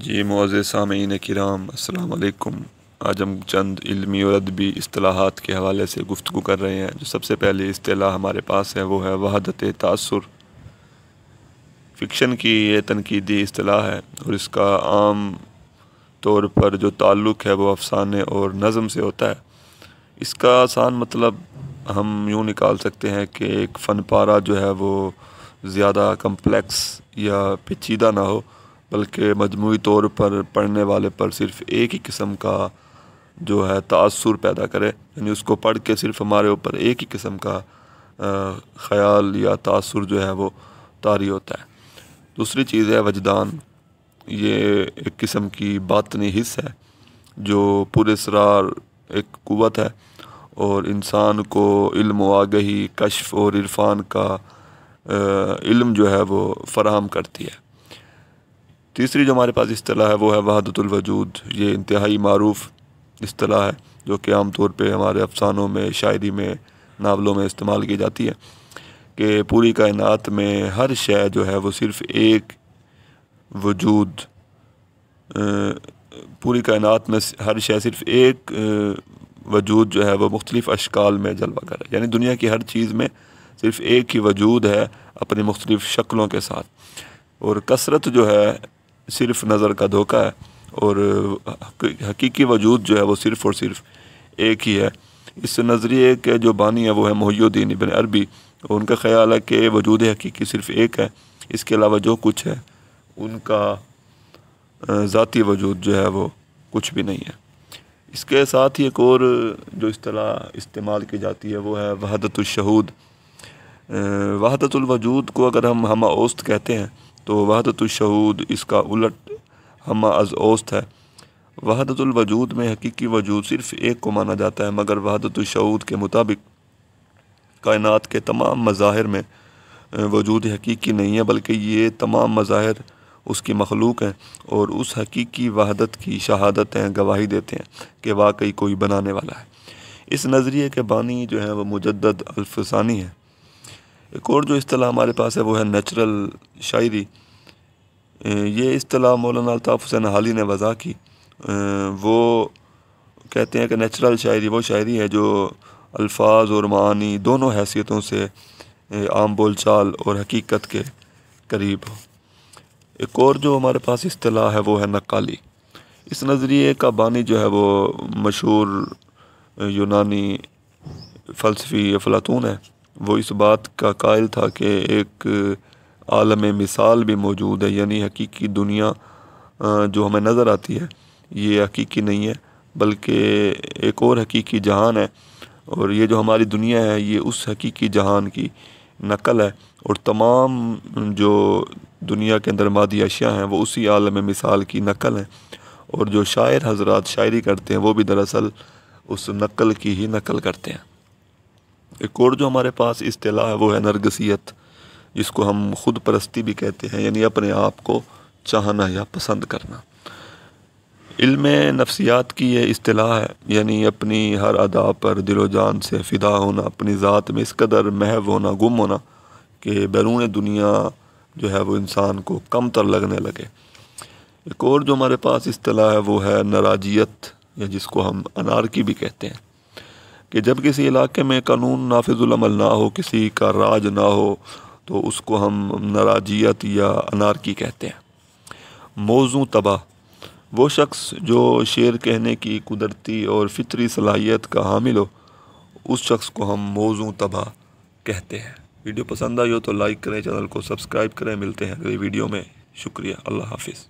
جی معزز سامعین کرام، السلام علیکم۔ آج ہم چند علمی اور ادبی اصطلاحات کے حوالے سے گفتگو کر رہے ہیں۔ جو سب سے پہلی اصطلاح ہمارے پاس ہے وہ ہے وحدت تاثر۔ فکشن کی یہ تنقیدی اصطلاح ہے اور اس کا عام طور پر جو تعلق ہے وہ افسانے اور نظم سے ہوتا ہے۔ اس کا آسان مطلب ہم یوں نکال سکتے ہیں کہ ایک فن پارہ جو ہے وہ زیادہ کمپلیکس یا پیچیدہ نہ ہو، بلکہ مجموعی طور پر پڑھنے والے پر صرف ایک ہی قسم کا جو ہے تاثر پیدا کرے، یعنی اس کو پڑھ کے صرف ہمارے اوپر ایک ہی قسم کا خیال یا تاثر جو ہے وہ طاری ہوتا ہے۔ دوسری چیز ہے وجدان۔ یہ ایک قسم کی باطنی حس ہے جو پراسرار ایک قوت ہے اور انسان کو علم و آگہی، کشف اور عرفان کا علم جو ہے وہ فراہم کرتی ہے۔ تیسری جو ہمارے پاس اصطلاح ہے وہ ہے وحدت الوجود۔ یہ انتہائی معروف اصطلاح ہے جو کہ عام طور پہ ہمارے افسانوں میں، شاعری میں، ناولوں میں استعمال کی جاتی ہے کہ پوری کائنات میں ہر شے جو ہے وہ صرف ایک وجود، پوری کائنات میں ہر شے صرف ایک وجود جو ہے وہ مختلف اشکال میں جلوہ گر ہے، یعنی دنیا کی ہر چیز میں صرف ایک ہی وجود ہے اپنی مختلف شکلوں کے ساتھ، اور کثرت جو ہے صرف نظر کا دھوکہ ہے، اور حقیقی وجود جو ہے وہ صرف اور صرف ایک ہی ہے۔ اس نظریے کے جو بانی ہے وہ ہے محی الدین ابن عربی، اور ان کا خیال ہے کہ وجود حقیقی صرف ایک ہے، اس کے علاوہ جو کچھ ہے ان کا ذاتی وجود جو ہے وہ کچھ بھی نہیں ہے۔ اس کے ساتھ ہی ایک اور جو اصطلاح استعمال کی جاتی ہے وہ ہے وحدت الشہود۔ وحدت الوجود کو اگر ہم ہمہ اوست کہتے ہیں تو وحدت الشہود اس کا الٹ ہمہ از اوست ہے۔ وحدت الوجود میں حقیقی وجود صرف ایک کو مانا جاتا ہے، مگر وحدت الشہود کے مطابق کائنات کے تمام مظاہر میں وجود حقیقی نہیں ہے، بلکہ یہ تمام مظاہر اس کی مخلوق ہیں اور اس حقیقی وحدت کی شہادت ہیں، گواہی دیتے ہیں کہ واقعی کوئی بنانے والا ہے۔ اس نظریے کے بانی جو ہیں وہ مجدد الفسانی ہے۔ ایک اور جو اصطلاح ہمارے پاس ہے وہ ہے نیچرل شاعری۔ یہ اصطلاح مولانا الطاف حسین حالی نے وضع کی۔ وہ کہتے ہیں کہ نیچرل شاعری وہ شاعری ہے جو الفاظ اور معانی دونوں حیثیتوں سے عام بول چال اور حقیقت کے قریب ہو۔ ایک اور جو ہمارے پاس اصطلاح ہے وہ ہے نقالی۔ اس نظریے کا بانی جو ہے وہ مشہور یونانی فلسفی افلاطون ہے۔ وہ اس بات کا قائل تھا کہ ایک عالم مثال بھی موجود ہے، یعنی حقیقی دنیا جو ہمیں نظر آتی ہے یہ حقیقی نہیں ہے، بلکہ ایک اور حقیقی جہان ہے، اور یہ جو ہماری دنیا ہے یہ اس حقیقی جہان کی نقل ہے، اور تمام جو دنیا کے اندر مادی اشیاء ہیں وہ اسی عالم مثال کی نقل ہیں، اور جو شاعر حضرات شاعری کرتے ہیں وہ بھی دراصل اس نقل کی ہی نقل کرتے ہیں۔ ایک اور جو ہمارے پاس اصطلاح ہے وہ ہے نرگسیت، جس کو ہم خود پرستی بھی کہتے ہیں، یعنی اپنے آپ کو چاہنا یا پسند کرنا۔ علم نفسیات کی یہ اصطلاح ہے، یعنی اپنی ہر ادا پر دل و جان سے فدا ہونا، اپنی ذات میں اس قدر محو ہونا، گم ہونا کہ بیرون دنیا جو ہے وہ انسان کو کم تر لگنے لگے۔ ایک اور جو ہمارے پاس اصطلاح ہے وہ ہے نراجیت، یا جس کو ہم انارکی بھی کہتے ہیں، کہ جب کسی علاقے میں قانون نافذ العمل نہ ہو، کسی کا راج نہ ہو، تو اس کو ہم نراجیت یا انارکی کہتے ہیں۔ موزوں تباہ، وہ شخص جو شعر کہنے کی قدرتی اور فطری صلاحیت کا حامل ہو، اس شخص کو ہم موزوں تباہ کہتے ہیں۔ ویڈیو پسند آئی ہو تو لائک کریں، چینل کو سبسکرائب کریں۔ ملتے ہیں اگلی ویڈیو میں۔ شکریہ، اللہ حافظ۔